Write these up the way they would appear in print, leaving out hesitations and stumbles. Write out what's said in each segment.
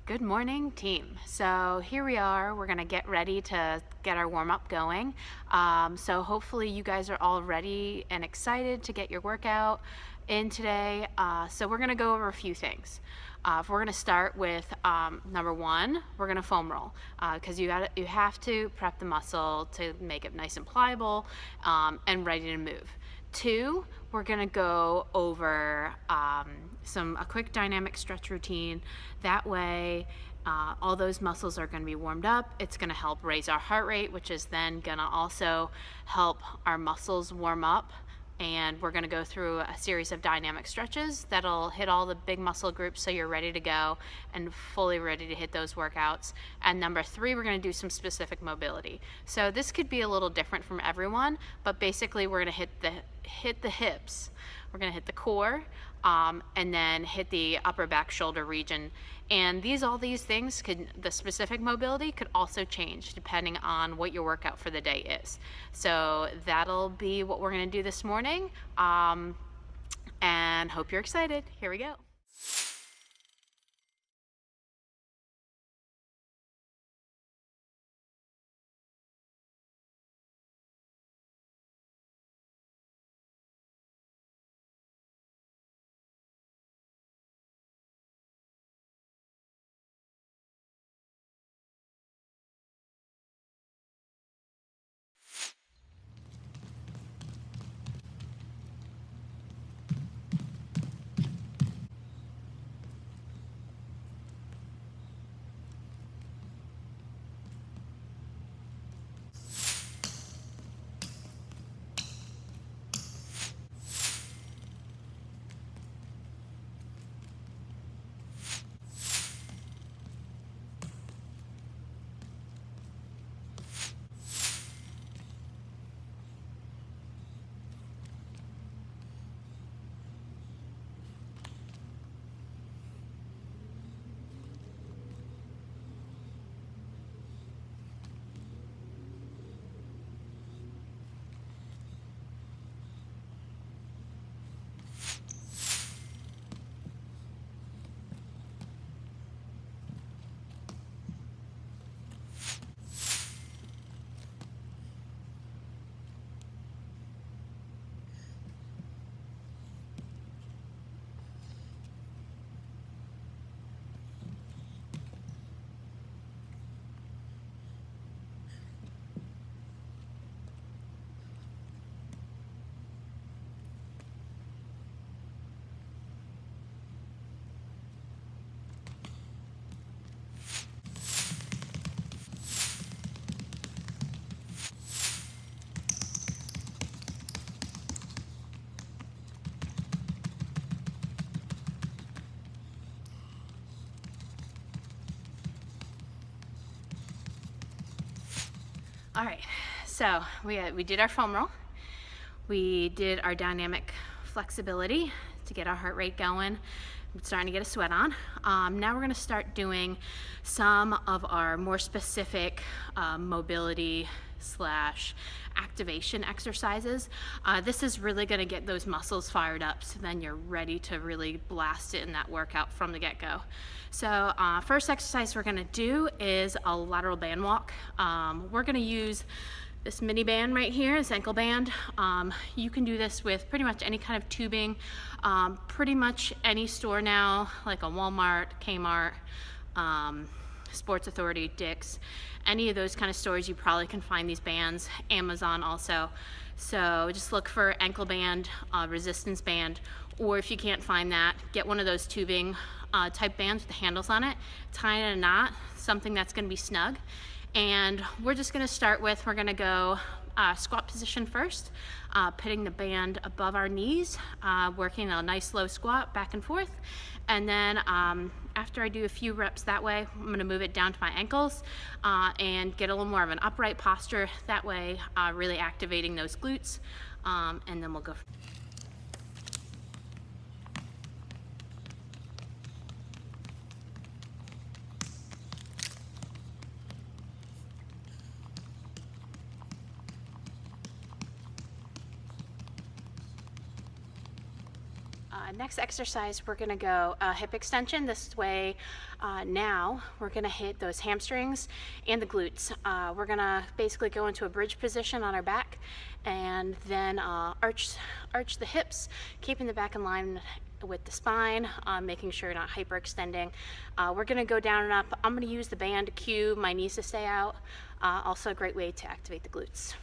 Good morning, team. So here we are. We're going to get ready to get our warm-up going. So hopefully you guys are all ready and excited to get your workout in today. So we're going to go over a few things. We're going to start with number one, we're going to foam roll because you have to prep the muscle to make it nice and pliable and ready to move. Two, we're gonna go over a quick dynamic stretch routine. That way, all those muscles are gonna be warmed up. It's gonna help raise our heart rate, which is then gonna also help our muscles warm up. And we're gonna go through a series of dynamic stretches that'll hit all the big muscle groups so you're ready to go and fully ready to hit those workouts. And number three, we're gonna do some specific mobility. So this could be a little different from everyone, but basically we're gonna hit the hips, we're gonna hit the core, and then hit the upper back shoulder region. And all these things the specific mobility could also change depending on what your workout for the day is. So that'll be what we're gonna do this morning. And hope you're excited. Here we go. All right, so we did our foam roll. We did our dynamic flexibility to get our heart rate going. I'm starting to get a sweat on. Now we're gonna start doing some of our more specific mobility / activation exercises. This is really gonna get those muscles fired up so then you're ready to really blast it in that workout from the get-go. So first exercise we're gonna do is a lateral band walk. We're gonna use this mini band right here, this ankle band. You can do this with pretty much any kind of tubing, pretty much any store now, like a Walmart, Kmart, Sports Authority, Dick's, any of those kind of stores you probably can find these bands, Amazon also. So just look for ankle band, resistance band, or if you can't find that, get one of those tubing type bands with the handles on it, tie it in a knot, something that's gonna be snug. And we're just gonna start with, we're gonna go squat position first, putting the band above our knees, working a nice low squat back and forth. And then after I do a few reps that way, I'm gonna move it down to my ankles and get a little more of an upright posture. That way, really activating those glutes. And then we'll go. Next exercise, we're gonna go hip extension. This way, now we're gonna hit those hamstrings and the glutes. We're gonna basically go into a bridge position on our back and then arch the hips, keeping the back in line with the spine, making sure you're not hyperextending. We're gonna go down and up. I'm gonna use the band to cue my knees to stay out. Also a great way to activate the glutes.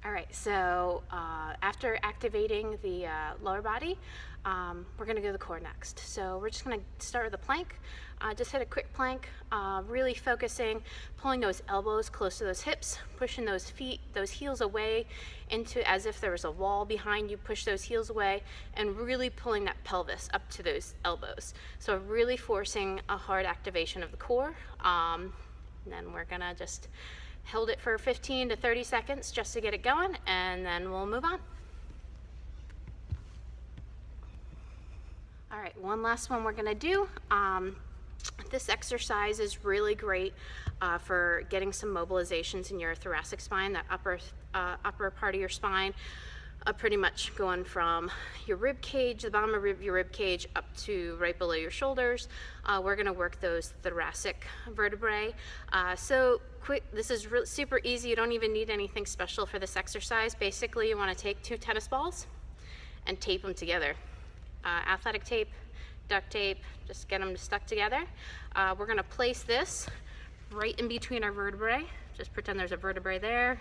All right, so after activating the lower body, we're gonna go to the core next. So we're just gonna start with a plank. Just hit a quick plank, really focusing, pulling those elbows close to those hips, pushing those feet, those heels away into as if there was a wall behind you, push those heels away, and really pulling that pelvis up to those elbows. So really forcing a hard activation of the core. And then we're gonna just hold it for 15 to 30 seconds just to get it going, and then we'll move on. All right, one last one we're gonna do. This exercise is really great for getting some mobilizations in your thoracic spine, that upper part of your spine, pretty much going from your rib cage, the bottom of your rib cage, up to right below your shoulders. We're gonna work those thoracic vertebrae. So quick, this is super easy. You don't even need anything special for this exercise. Basically, you wanna take 2 tennis balls and tape them together. Athletic tape, duct tape, just get them stuck together. We're gonna place this right in between our vertebrae. Just pretend there's a vertebrae there.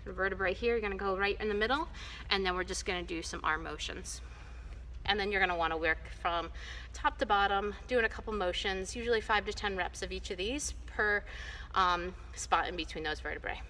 A vertebrae here, you're gonna go right in the middle, and then we're just gonna do some arm motions. And then you're gonna wanna work from top to bottom, doing a couple motions, usually 5 to 10 reps of each of these per spot in between those vertebrae.